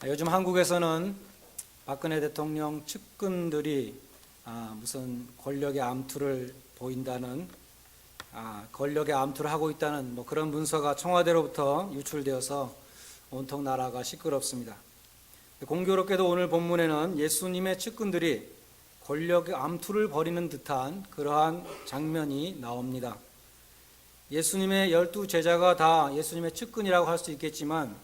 요즘 한국에서는 박근혜 대통령 측근들이 무슨 권력의 암투를 보인다는 권력의 암투를 하고 있다는 그런 문서가 청와대로부터 유출되어서 온통 나라가 시끄럽습니다. 공교롭게도 오늘 본문에는 예수님의 측근들이 권력의 암투를 벌이는 듯한 그러한 장면이 나옵니다. 예수님의 12제자가 다 예수님의 측근이라고 할 수 있겠지만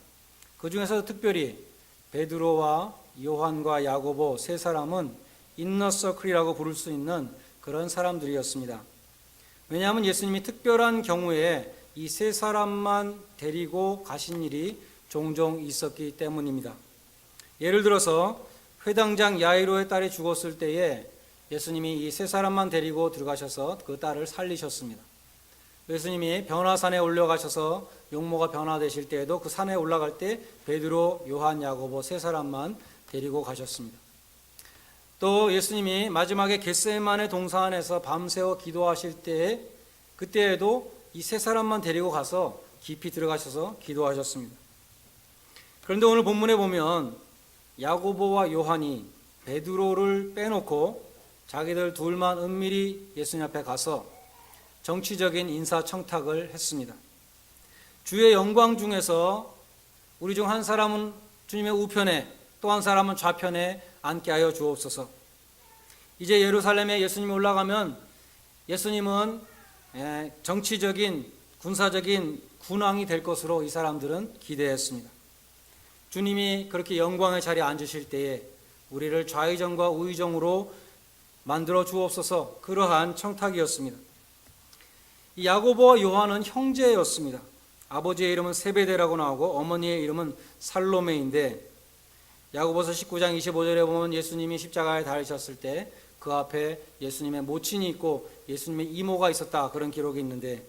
그 중에서 특별히 베드로와 요한과 야고보 세 사람은 인너서클이라고 부를 수 있는 그런 사람들이었습니다. 왜냐하면 예수님이 특별한 경우에 이 세 사람만 데리고 가신 일이 종종 있었기 때문입니다. 예를 들어서 회당장 야이로의 딸이 죽었을 때에 예수님이 이 세 사람만 데리고 들어가셔서 그 딸을 살리셨습니다. 예수님이 변화산에 올라가셔서 용모가 변화되실 때에도 그 산에 올라갈 때 베드로, 요한, 야고보 세 사람만 데리고 가셨습니다. 또 예수님이 마지막에 겟세마네 동산에서 밤새워 기도하실 때에 그때에도 이 세 사람만 데리고 가서 깊이 들어가셔서 기도하셨습니다. 그런데 오늘 본문에 보면 야고보와 요한이 베드로를 빼놓고 자기들 둘만 은밀히 예수님 앞에 가서 정치적인 인사청탁을 했습니다. 주의 영광 중에서 우리 중 한 사람은 주님의 우편에 또 한 사람은 좌편에 앉게 하여 주옵소서. 이제 예루살렘에 예수님이 올라가면 예수님은 정치적인 군사적인 군왕이 될 것으로 이 사람들은 기대했습니다. 주님이 그렇게 영광의 자리에 앉으실 때에 우리를 좌의정과 우의정으로 만들어 주옵소서, 그러한 청탁이었습니다. 이 야고보와 요한은 형제였습니다. 아버지의 이름은 세베대라고 나오고 어머니의 이름은 살로메인데 야고보서 19장 25절에 보면 예수님이 십자가에 달리셨을 때 그 앞에 예수님의 모친이 있고 예수님의 이모가 있었다, 그런 기록이 있는데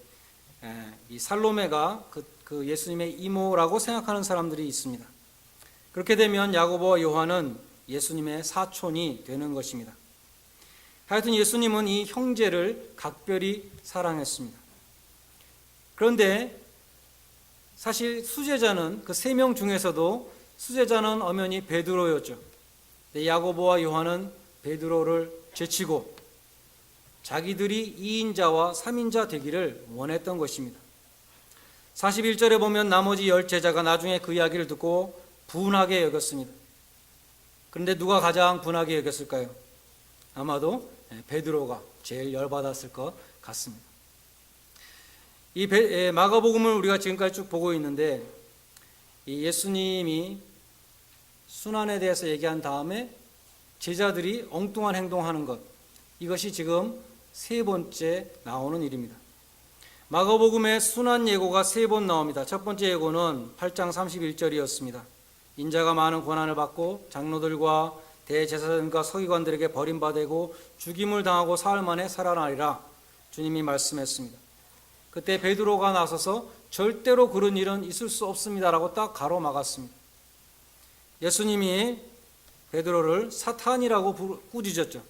이 살로메가 그 예수님의 이모라고 생각하는 사람들이 있습니다. 그렇게 되면 야고보와 요한은 예수님의 사촌이 되는 것입니다. 하여튼 예수님은 이 형제를 각별히 사랑했습니다. 그런데 사실 수제자는 그 세 명 중에서도 수제자는 엄연히 베드로였죠. 야고보와 요한은 베드로를 제치고 자기들이 2인자와 3인자 되기를 원했던 것입니다. 41절에 보면 나머지 10제자가 나중에 그 이야기를 듣고 분하게 여겼습니다. 그런데 누가 가장 분하게 여겼을까요? 아마도 베드로가 제일 열받았을 것 같습니다. 이 마가복음을 우리가 지금까지 쭉 보고 있는데 이 예수님이 순환에 대해서 얘기한 다음에 제자들이 엉뚱한 행동하는 것, 이것이 지금 세 번째 나오는 일입니다. 마가복음에 순환 예고가 세 번 나옵니다. 첫 번째 예고는 8장 31절이었습니다. 인자가 많은 고난을 받고 장로들과 대제사장과 서기관들에게 버림받고 죽임을 당하고 사흘 만에 살아나리라 주님이 말씀했습니다. 그때 베드로가 나서서 절대로 그런 일은 있을 수 없습니다라고 딱 가로막았습니다. 예수님이 베드로를 사탄이라고 꾸짖었죠.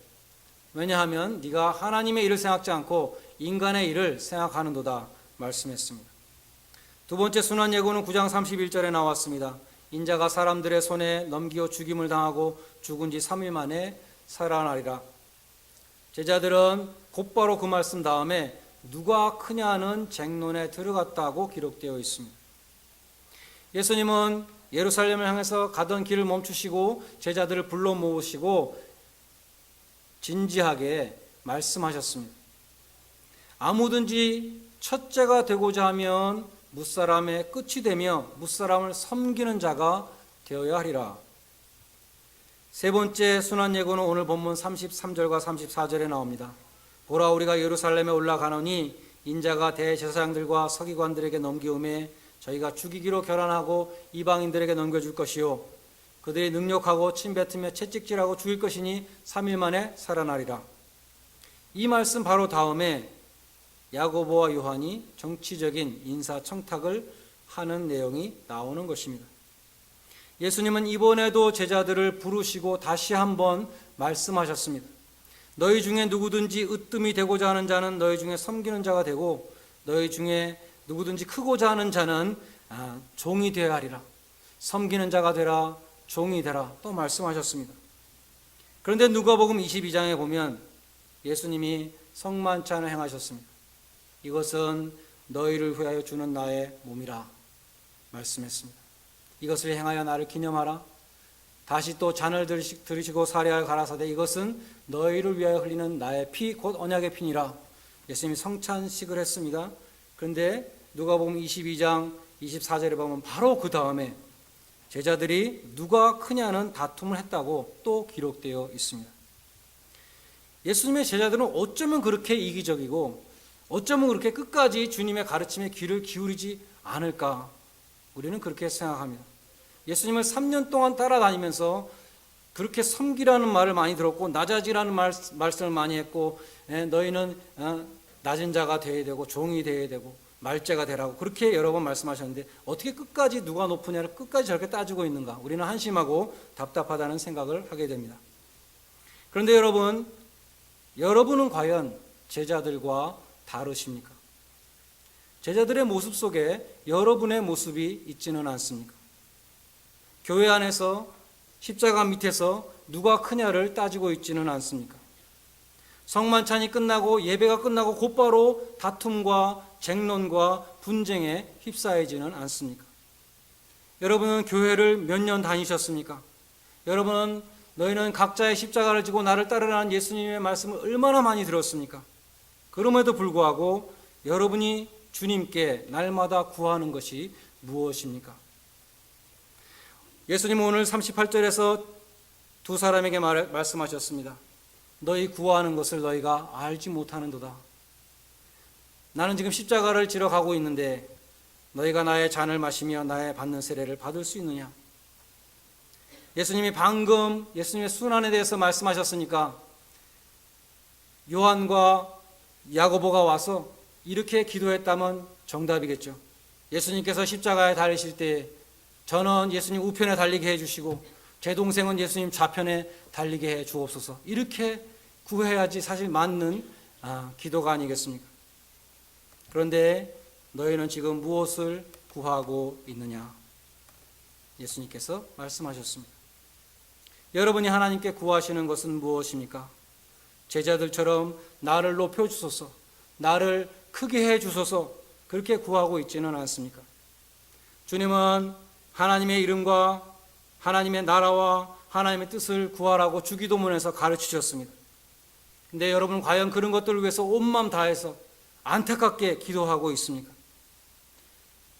왜냐하면 네가 하나님의 일을 생각지 않고 인간의 일을 생각하는도다 말씀했습니다. 두 번째 순환 예고는 9장 31절에 나왔습니다. 인자가 사람들의 손에 넘기어 죽임을 당하고 죽은 지 3일 만에 살아나리라. 제자들은 곧바로 그 말씀 다음에 누가 크냐는 쟁론에 들어갔다고 기록되어 있습니다. 예수님은 예루살렘을 향해서 가던 길을 멈추시고 제자들을 불러 모으시고 진지하게 말씀하셨습니다. 아무든지 첫째가 되고자 하면 무사람의 끝이 되며 무사람을 섬기는 자가 되어야 하리라. 세 번째 순환 예고는 오늘 본문 33절과 34절에 나옵니다. 보라, 우리가 예루살렘에 올라가노니 인자가 대제사장들과 서기관들에게 넘기움에 저희가 죽이기로 결단하고 이방인들에게 넘겨줄 것이요 그들이 능욕하고 침뱉으며 채찍질하고 죽일 것이니 3일 만에 살아나리라. 이 말씀 바로 다음에 야고보와 요한이 정치적인 인사청탁을 하는 내용이 나오는 것입니다. 예수님은 이번에도 제자들을 부르시고 다시 한번 말씀하셨습니다. 너희 중에 누구든지 으뜸이 되고자 하는 자는 너희 중에 섬기는 자가 되고 너희 중에 누구든지 크고자 하는 자는 종이 되어야 하리라. 섬기는 자가 되라, 종이 되라 또 말씀하셨습니다. 그런데 누가복음 22장에 보면 예수님이 성만찬을 행하셨습니다. 이것은 너희를 위하여 주는 나의 몸이라 말씀했습니다. 이것을 행하여 나를 기념하라. 다시 또 잔을 들이시고 사례하여 가라사대 이것은 너희를 위하여 흘리는 나의 피 곧 언약의 피니라. 예수님이 성찬식을 했습니다. 그런데 누가복음 22장 24절에 보면 바로 그 다음에 제자들이 누가 크냐는 다툼을 했다고 또 기록되어 있습니다. 예수님의 제자들은 어쩌면 그렇게 이기적이고 어쩌면 그렇게 끝까지 주님의 가르침에 귀를 기울이지 않을까, 우리는 그렇게 생각합니다. 예수님을 3년 동안 따라다니면서 그렇게 섬기라는 말을 많이 들었고 낮아지라는 말씀을 많이 했고, 너희는 낮은 자가 되어야 되고 종이 되어야 되고 말제가 되라고 그렇게 여러 번 말씀하셨는데 어떻게 끝까지 누가 높으냐를 끝까지 저렇게 따지고 있는가, 우리는 한심하고 답답하다는 생각을 하게 됩니다. 그런데 여러분은 과연 제자들과 다르십니까? 제자들의 모습 속에 여러분의 모습이 있지는 않습니까? 교회 안에서 십자가 밑에서 누가 크냐를 따지고 있지는 않습니까? 성만찬이 끝나고 예배가 끝나고 곧바로 다툼과 쟁론과 분쟁에 휩싸이지는 않습니까? 여러분은 교회를 몇 년 다니셨습니까? 너희는 각자의 십자가를 지고 나를 따르라는 예수님의 말씀을 얼마나 많이 들었습니까? 그럼에도 불구하고 여러분이 주님께 날마다 구하는 것이 무엇입니까? 예수님은 오늘 38절에서 두 사람에게 말씀하셨습니다. 너희 구하는 것을 너희가 알지 못하는도다. 나는 지금 십자가를 지러 가고 있는데 너희가 나의 잔을 마시며 나의 받는 세례를 받을 수 있느냐? 예수님이 방금 예수님의 순환에 대해서 말씀하셨으니까 요한과 야고보가 와서 이렇게 기도했다면 정답이겠죠. 예수님께서 십자가에 달리실 때 저는 예수님 우편에 달리게 해주시고 제 동생은 예수님 좌편에 달리게 해 주옵소서. 이렇게 구해야지 사실 맞는 기도가 아니겠습니까? 그런데 너희는 지금 무엇을 구하고 있느냐? 예수님께서 말씀하셨습니다. 여러분이 하나님께 구하시는 것은 무엇입니까? 제자들처럼 나를 높여주소서, 나를 크게 해주소서 그렇게 구하고 있지는 않습니까? 주님은 하나님의 이름과 하나님의 나라와 하나님의 뜻을 구하라고 주기도문에서 가르치셨습니다. 근데 여러분 과연 그런 것들을 위해서 온 마음 다해서 안타깝게 기도하고 있습니까?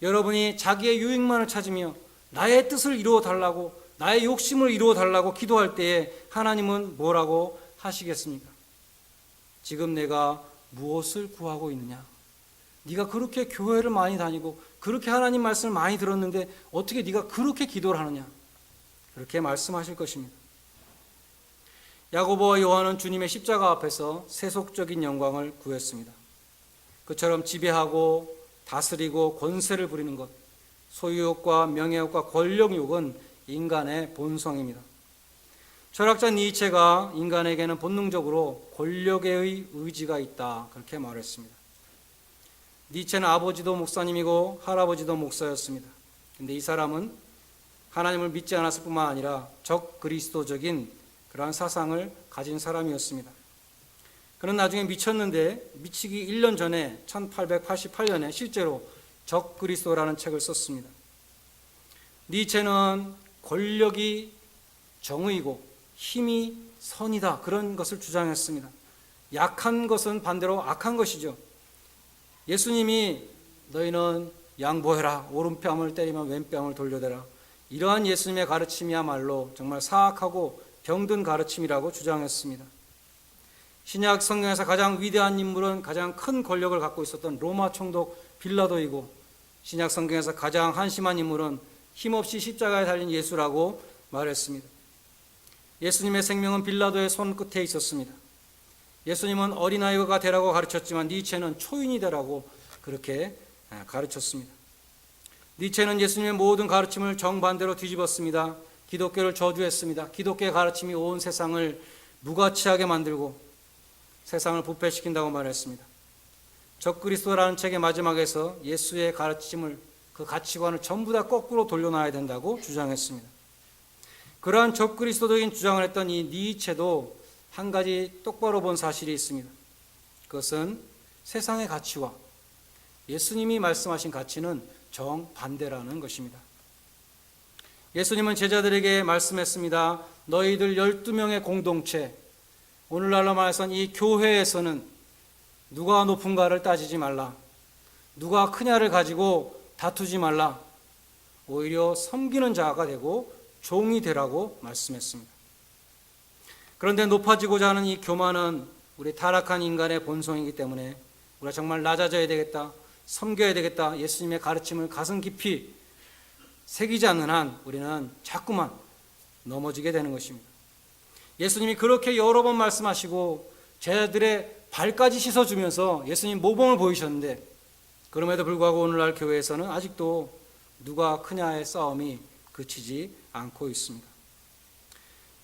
여러분이 자기의 유익만을 찾으며 나의 뜻을 이루어 달라고, 나의 욕심을 이루어 달라고 기도할 때에 하나님은 뭐라고 하시겠습니까? 지금 내가 무엇을 구하고 있느냐? 네가 그렇게 교회를 많이 다니고 그렇게 하나님 말씀을 많이 들었는데 어떻게 네가 그렇게 기도를 하느냐? 그렇게 말씀하실 것입니다. 야고보와 요한은 주님의 십자가 앞에서 세속적인 영광을 구했습니다. 그처럼 지배하고 다스리고 권세를 부리는 것, 소유욕과 명예욕과 권력욕은 인간의 본성입니다. 철학자 니체가 인간에게는 본능적으로 권력의 의지가 있다 그렇게 말했습니다. 니체는 아버지도 목사님이고 할아버지도 목사였습니다. 그런데 이 사람은 하나님을 믿지 않았을 뿐만 아니라 적그리스도적인 그러한 사상을 가진 사람이었습니다. 그는 나중에 미쳤는데 미치기 1년 전에 1888년에 실제로 적그리스도라는 책을 썼습니다. 니체는 권력이 정의이고 힘이 선이다 그런 것을 주장했습니다. 약한 것은 반대로 악한 것이죠. 예수님이 너희는 양보해라, 오른뺨을 때리면 왼뺨을 돌려대라, 이러한 예수님의 가르침이야말로 정말 사악하고 병든 가르침이라고 주장했습니다. 신약 성경에서 가장 위대한 인물은 가장 큰 권력을 갖고 있었던 로마 총독 빌라도이고, 신약 성경에서 가장 한심한 인물은 힘없이 십자가에 달린 예수라고 말했습니다. 예수님의 생명은 빌라도의 손끝에 있었습니다. 예수님은 어린아이가 되라고 가르쳤지만 니체는 초인이 되라고 그렇게 가르쳤습니다. 니체는 예수님의 모든 가르침을 정반대로 뒤집었습니다. 기독교를 저주했습니다. 기독교의 가르침이 온 세상을 무가치하게 만들고 세상을 부패시킨다고 말했습니다. 적그리스도라는 책의 마지막에서 예수의 가르침을, 그 가치관을 전부 다 거꾸로 돌려놔야 된다고 주장했습니다. 그러한 적그리스도적인 주장을 했던 이 니체도 한 가지 똑바로 본 사실이 있습니다. 그것은 세상의 가치와 예수님이 말씀하신 가치는 정반대라는 것입니다. 예수님은 제자들에게 말씀했습니다. 너희들 12명의 공동체, 오늘날로 말해서는 이 교회에서는 누가 높은가를 따지지 말라. 누가 크냐를 가지고 다투지 말라. 오히려 섬기는 자가 되고 종이 되라고 말씀했습니다. 그런데 높아지고자 하는 이 교만은 우리 타락한 인간의 본성이기 때문에 우리가 정말 낮아져야 되겠다, 섬겨야 되겠다, 예수님의 가르침을 가슴 깊이 새기지 않는 한 우리는 자꾸만 넘어지게 되는 것입니다. 예수님이 그렇게 여러 번 말씀하시고 제자들의 발까지 씻어주면서 예수님 모범을 보이셨는데, 그럼에도 불구하고 오늘날 교회에서는 아직도 누가 크냐의 싸움이 그치지 않고 있습니다.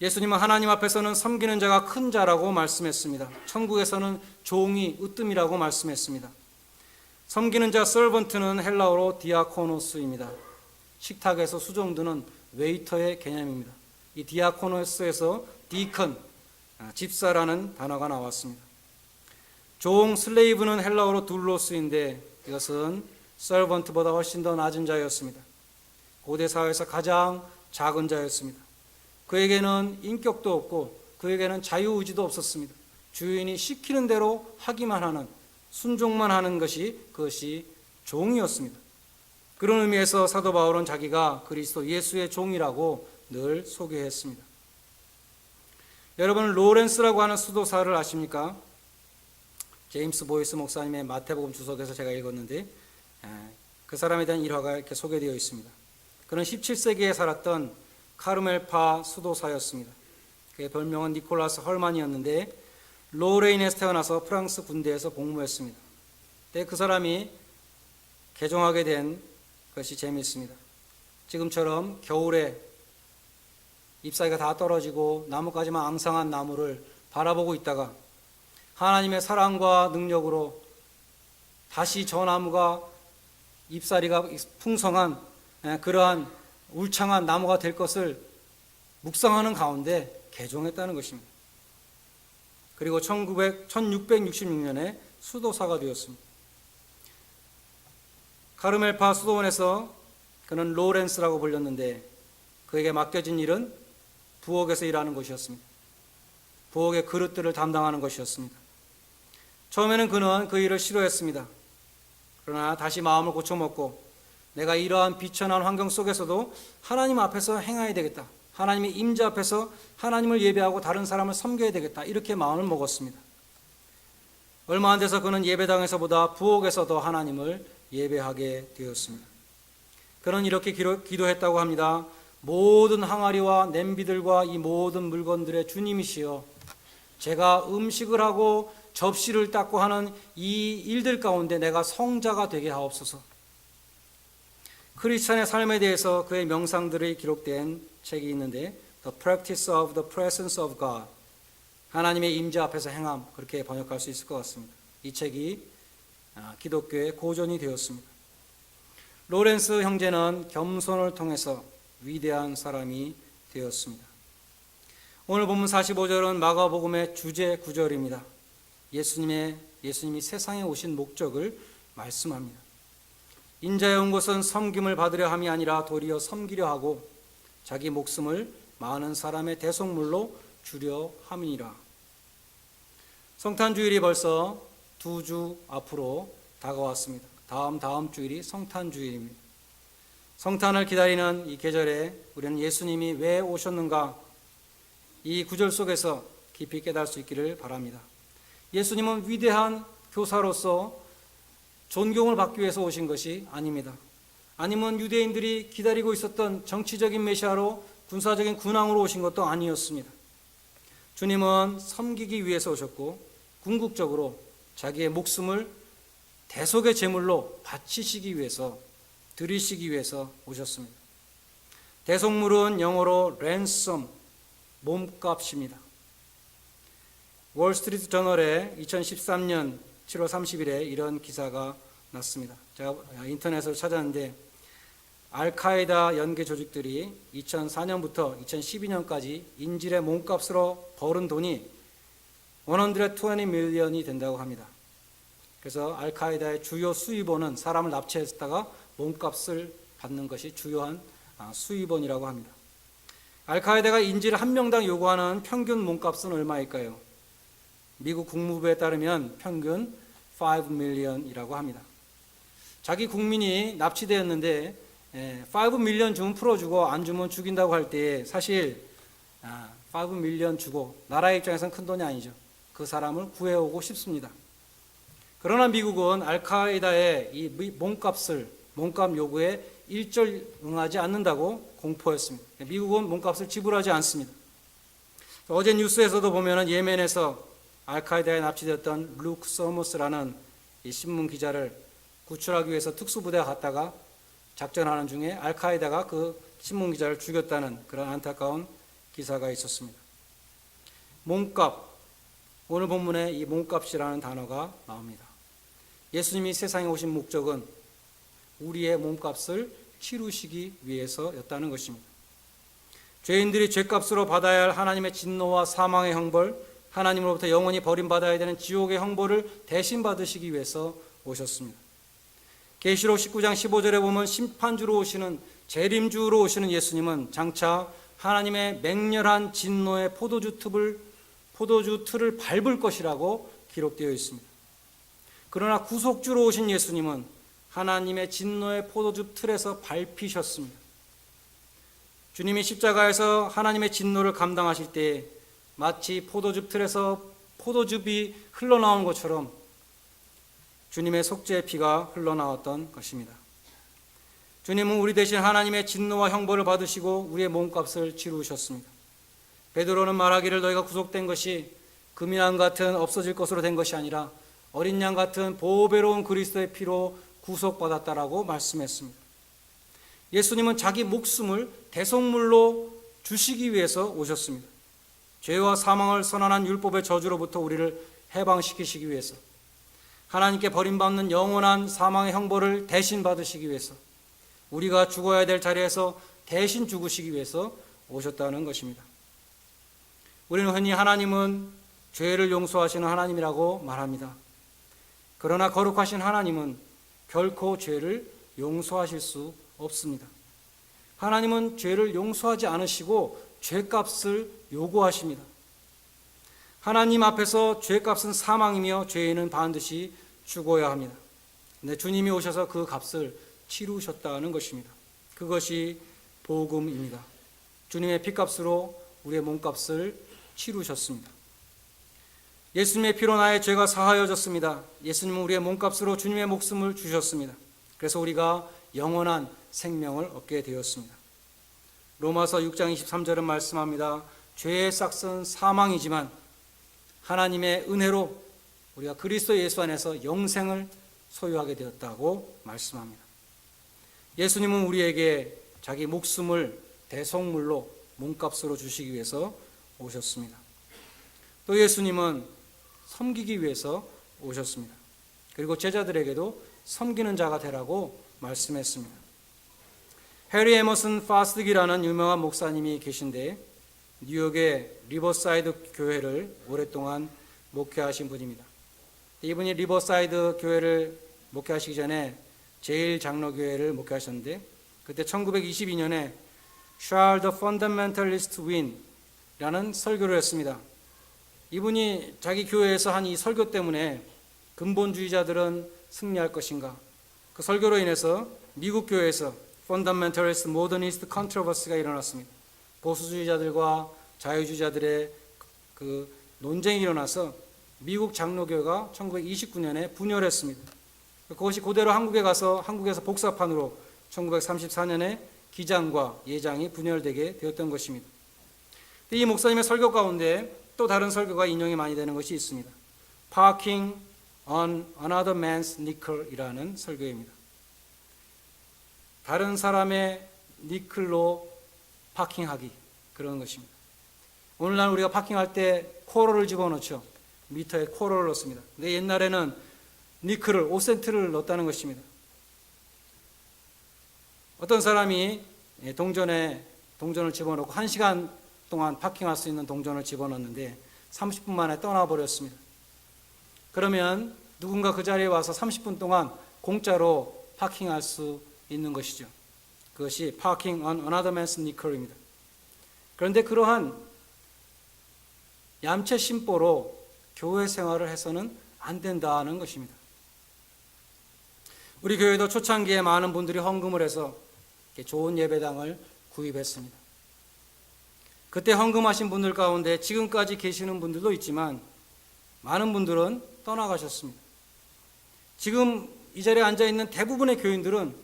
예수님은 하나님 앞에서는 섬기는 자가 큰 자라고 말씀했습니다. 천국에서는 종이 으뜸이라고 말씀했습니다. 섬기는 자 서번트는 헬라어로 디아코노스입니다. 식탁에서 수종드는 웨이터의 개념입니다. 이 디아코노스에서 디컨, 집사라는 단어가 나왔습니다. 종 슬레이브는 헬라어로 둘로스인데 이것은 서번트보다 훨씬 더 낮은 자였습니다. 고대 사회에서 가장 작은 자였습니다. 그에게는 인격도 없고 그에게는 자유의지도 없었습니다. 주인이 시키는 대로 하기만 하는, 순종만 하는 것이 그것이 종이었습니다. 그런 의미에서 사도 바울은 자기가 그리스도 예수의 종이라고 늘 소개했습니다. 여러분, 로렌스라고 하는 수도사를 아십니까? 제임스 보이스 목사님의 마태복음 주석에서 제가 읽었는데 그 사람에 대한 일화가 이렇게 소개되어 있습니다. 그는 17세기에 살았던 카르멜파 수도사였습니다. 그의 별명은 니콜라스 헐만이었는데 로레인에서 태어나서 프랑스 군대에서 복무했습니다. 그때 그 사람이 개종하게 된 것이 재미있습니다. 지금처럼 겨울에 잎사귀가 다 떨어지고 나뭇가지만 앙상한 나무를 바라보고 있다가 하나님의 사랑과 능력으로 다시 저 나무가 잎사귀가 풍성한 그러한 울창한 나무가 될 것을 묵상하는 가운데 개종했다는 것입니다. 그리고 1666년에 수도사가 되었습니다. 카르멜파 수도원에서 그는 로렌스라고 불렸는데 그에게 맡겨진 일은 부엌에서 일하는 것이었습니다. 부엌의 그릇들을 담당하는 것이었습니다. 처음에는 그는 그 일을 싫어했습니다. 그러나 다시 마음을 고쳐먹고 내가 이러한 비천한 환경 속에서도 하나님 앞에서 행해야 되겠다. 하나님의 임재 앞에서 하나님을 예배하고 다른 사람을 섬겨야 되겠다. 이렇게 마음을 먹었습니다. 얼마 안 돼서 그는 예배당에서보다 부엌에서 더 하나님을 예배하게 되었습니다. 그는 이렇게 기도했다고 합니다. 모든 항아리와 냄비들과 이 모든 물건들의 주님이시여, 제가 음식을 하고 접시를 닦고 하는 이 일들 가운데 내가 성자가 되게 하옵소서. 크리스찬의 삶에 대해서 그의 명상들이 기록된 책이 있는데 The Practice of the Presence of God, 하나님의 임재 앞에서 행함, 그렇게 번역할 수 있을 것 같습니다. 이 책이 기독교의 고전이 되었습니다. 로렌스 형제는 겸손을 통해서 위대한 사람이 되었습니다. 오늘 본문 45절은 마가복음의 주제 구절입니다. 예수님이 세상에 오신 목적을 말씀합니다. 인자에 온 것은 섬김을 받으려 함이 아니라 도리어 섬기려 하고 자기 목숨을 많은 사람의 대속물로 주려 함이니라. 성탄주일이 벌써 2주 앞으로 다가왔습니다. 다음 주일이 성탄주일입니다. 성탄을 기다리는 이 계절에 우리는 예수님이 왜 오셨는가, 이 구절 속에서 깊이 깨달을 수 있기를 바랍니다. 예수님은 위대한 교사로서 존경을 받기 위해서 오신 것이 아닙니다. 아니면 유대인들이 기다리고 있었던 정치적인 메시아로 군사적인 군왕으로 오신 것도 아니었습니다. 주님은 섬기기 위해서 오셨고 궁극적으로 자기의 목숨을 대속의 제물로 바치시기 위해서, 드리시기 위해서 오셨습니다. 대속물은 영어로 ransom, 몸값입니다. 월스트리트 저널에 2013년 7월 30일에 이런 기사가 났습니다. 제가 인터넷으로 찾았는데 알카에다 연계 조직들이 2004년부터 2012년까지 인질의 몸값으로 벌은 돈이 120 밀리언이 된다고 합니다. 그래서 알카에다의 주요 수입원은 사람을 납치했다가 몸값을 받는 것이 주요한 수입원이라고 합니다. 알카에다가 인질 한 명당 요구하는 평균 몸값은 얼마일까요? 미국 국무부에 따르면 평균 5 밀리언이라고 합니다. 자기 국민이 납치되었는데 5 밀리언 주면 풀어주고 안 주면 죽인다고 할 때 사실 5 밀리언 주고 나라의 입장에서는 큰 돈이 아니죠. 그 사람을 구해오고 싶습니다. 그러나 미국은 알카에다의 이 몸값 요구에 일절 응하지 않는다고 공포했습니다. 미국은 몸값을 지불하지 않습니다. 어제 뉴스에서도 보면 예멘에서 알카에다에 납치되었던 루크 서머스라는 이 신문 기자를 구출하기 위해서 특수부대가 갔다가 작전하는 중에 알카에다가 그 신문 기자를 죽였다는 그런 안타까운 기사가 있었습니다. 몸값, 오늘 본문에 이 몸값이라는 단어가 나옵니다. 예수님이 세상에 오신 목적은 우리의 몸값을 치루시기 위해서였다는 것입니다. 죄인들이 죄값으로 받아야 할 하나님의 진노와 사망의 형벌, 하나님으로부터 영원히 버림받아야 되는 지옥의 형벌을 대신 받으시기 위해서 오셨습니다. 계시록 19장 15절에 보면 심판주로 오시는, 재림주로 오시는 예수님은 장차 하나님의 맹렬한 진노의 포도주 틀을 밟을 것이라고 기록되어 있습니다. 그러나 구속주로 오신 예수님은 하나님의 진노의 포도주 틀에서 밟히셨습니다. 주님이 십자가에서 하나님의 진노를 감당하실 때 마치 포도즙 틀에서 포도즙이 흘러나온 것처럼 주님의 속죄의 피가 흘러나왔던 것입니다. 주님은 우리 대신 하나님의 진노와 형벌을 받으시고 우리의 몸값을 치르셨습니다. 베드로는 말하기를 너희가 구속된 것이 금이랑 같은 없어질 것으로 된 것이 아니라 어린 양 같은 보배로운 그리스도의 피로 구속받았다라고 말씀했습니다. 예수님은 자기 목숨을 대속물로 주시기 위해서 오셨습니다. 죄와 사망을 선언한 율법의 저주로부터 우리를 해방시키시기 위해서, 하나님께 버림받는 영원한 사망의 형벌을 대신 받으시기 위해서, 우리가 죽어야 될 자리에서 대신 죽으시기 위해서 오셨다는 것입니다. 우리는 흔히 하나님은 죄를 용서하시는 하나님이라고 말합니다. 그러나 거룩하신 하나님은 결코 죄를 용서하실 수 없습니다. 하나님은 죄를 용서하지 않으시고 죄값을 요구하십니다. 하나님 앞에서 죄값은 사망이며 죄인은 반드시 죽어야 합니다. 근데 주님이 오셔서 그 값을 치르셨다는 것입니다. 그것이 복음입니다. 주님의 피값으로 우리의 몸값을 치르셨습니다. 예수님의 피로 나의 죄가 사하여졌습니다. 예수님은 우리의 몸값으로 주님의 목숨을 주셨습니다. 그래서 우리가 영원한 생명을 얻게 되었습니다. 로마서 6장 23절은 말씀합니다. 죄의 싹은 사망이지만 하나님의 은혜로 우리가 그리스도 예수 안에서 영생을 소유하게 되었다고 말씀합니다. 예수님은 우리에게 자기 목숨을 대속물로 몸값으로 주시기 위해서 오셨습니다. 또 예수님은 섬기기 위해서 오셨습니다. 그리고 제자들에게도 섬기는 자가 되라고 말씀했습니다. 해리 에머슨 파스득이라는 유명한 목사님이 계신데 뉴욕의 리버사이드 교회를 오랫동안 목회하신 분입니다. 이분이 리버사이드 교회를 목회하시기 전에 제일 장로교회를 목회하셨는데 그때 1922년에 Shall the Fundamentalist Win? 라는 설교를 했습니다. 이분이 자기 교회에서 한 이 설교 때문에 근본주의자들은 승리할 것인가, 그 설교로 인해서 미국 교회에서 Fundamentalist Modernist Controversy가 일어났습니다. 보수주의자들과 자유주의자들의 그 논쟁이 일어나서 미국 장로교회가 1929년에 분열했습니다. 그것이 그대로 한국에 가서 한국에서 복사판으로 1934년에 기장과 예장이 분열되게 되었던 것입니다. 이 목사님의 설교 가운데 또 다른 설교가 인용이 많이 되는 것이 있습니다. Parking on another man's nickel이라는 설교입니다. 다른 사람의 니클로 파킹하기, 그런 것입니다. 오늘날 우리가 파킹할 때 쿼러를 집어넣죠. 미터에 쿼러를 넣습니다. 근데 옛날에는 니클을 5센트를 넣었다는 것입니다. 어떤 사람이 동전을 집어넣고 1시간 동안 파킹할 수 있는 동전을 집어넣는데 30분 만에 떠나버렸습니다. 그러면 누군가 그 자리에 와서 30분 동안 공짜로 파킹할 수 있는 것이죠. 그것이 parking on another man's nickel입니다. 그런데 그러한 얌체 심보로 교회 생활을 해서는 안 된다는 것입니다. 우리 교회도 초창기에 많은 분들이 헌금을 해서 좋은 예배당을 구입했습니다. 그때 헌금하신 분들 가운데 지금까지 계시는 분들도 있지만 많은 분들은 떠나가셨습니다. 지금 이 자리에 앉아있는 대부분의 교인들은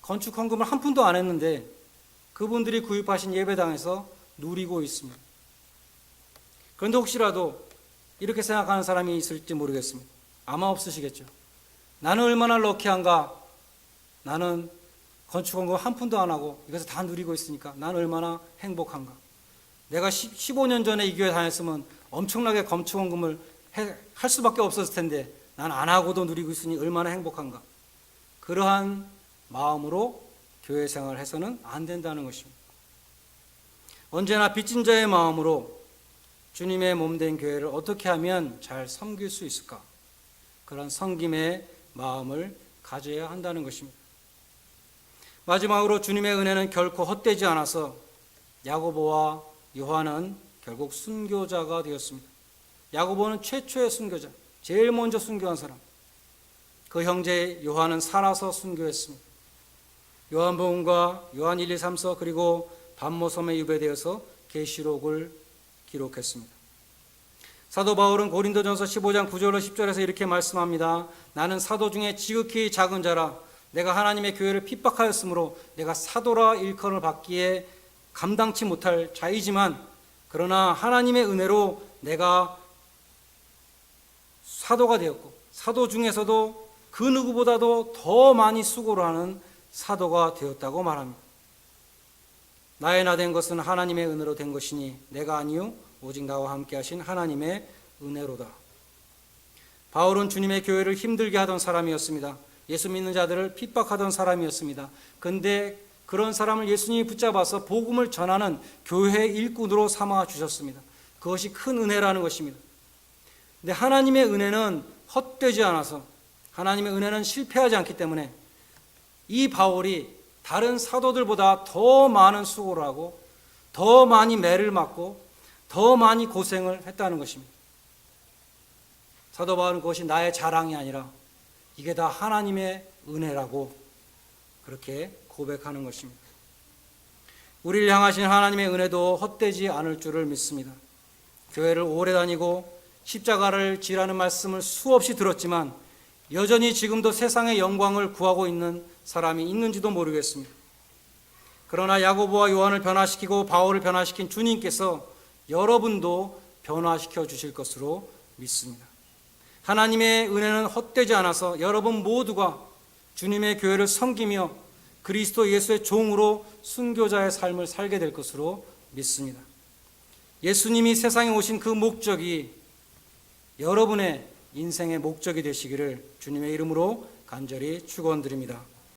건축 헌금을 한 푼도 안 했는데 그분들이 구입하신 예배당에서 누리고 있습니다. 그런데 혹시라도 이렇게 생각하는 사람이 있을지 모르겠습니다. 아마 없으시겠죠. 나는 얼마나 럭키한가. 나는 건축 헌금 한 푼도 안 하고 이것을 다 누리고 있으니까 나는 얼마나 행복한가. 내가 15년 전에 이 교회 다녔으면 엄청나게 건축 헌금을 할 수밖에 없었을 텐데 난 안 하고도 누리고 있으니 얼마나 행복한가. 그러한 마음으로 교회 생활을 해서는 안 된다는 것입니다. 언제나 빚진 자의 마음으로 주님의 몸된 교회를 어떻게 하면 잘 섬길 수 있을까? 그런 섬김의 마음을 가져야 한다는 것입니다. 마지막으로 주님의 은혜는 결코 헛되지 않아서 야고보와 요한은 결국 순교자가 되었습니다. 야고보는 최초의 순교자, 제일 먼저 순교한 사람. 그 형제 요한은 살아서 순교했습니다. 요한복음과 요한 1, 2, 3서 그리고 반모섬에 유배되어서 계시록을 기록했습니다. 사도 바울은 고린도전서 15장 9절로 10절에서 이렇게 말씀합니다. 나는 사도 중에 지극히 작은 자라 내가 하나님의 교회를 핍박하였으므로 내가 사도라 일컬을 받기에 감당치 못할 자이지만 그러나 하나님의 은혜로 내가 사도가 되었고 사도 중에서도 그 누구보다도 더 많이 수고를 하는 사도가 되었다고 말합니다. 나의 나 된 것은 하나님의 은혜로 된 것이니 내가 아니요 오직 나와 함께 하신 하나님의 은혜로다. 바울은 주님의 교회를 힘들게 하던 사람이었습니다. 예수 믿는 자들을 핍박하던 사람이었습니다. 그런데 그런 사람을 예수님이 붙잡아서 복음을 전하는 교회 일꾼으로 삼아 주셨습니다. 그것이 큰 은혜라는 것입니다. 근데 하나님의 은혜는 헛되지 않아서 하나님의 은혜는 실패하지 않기 때문에 이 바울이 다른 사도들보다 더 많은 수고를 하고 더 많이 매를 맞고 더 많이 고생을 했다는 것입니다. 사도 바울은 그것이 나의 자랑이 아니라 이게 다 하나님의 은혜라고 그렇게 고백하는 것입니다. 우리를 향하신 하나님의 은혜도 헛되지 않을 줄을 믿습니다. 교회를 오래 다니고 십자가를 지라는 말씀을 수없이 들었지만 여전히 지금도 세상의 영광을 구하고 있는 사람이 있는지도 모르겠습니다. 그러나 야고보와 요한을 변화시키고 바울을 변화시킨 주님께서 여러분도 변화시켜 주실 것으로 믿습니다. 하나님의 은혜는 헛되지 않아서 여러분 모두가 주님의 교회를 섬기며 그리스도 예수의 종으로 순교자의 삶을 살게 될 것으로 믿습니다. 예수님이 세상에 오신 그 목적이 여러분의 인생의 목적이 되시기를 주님의 이름으로 간절히 축원드립니다.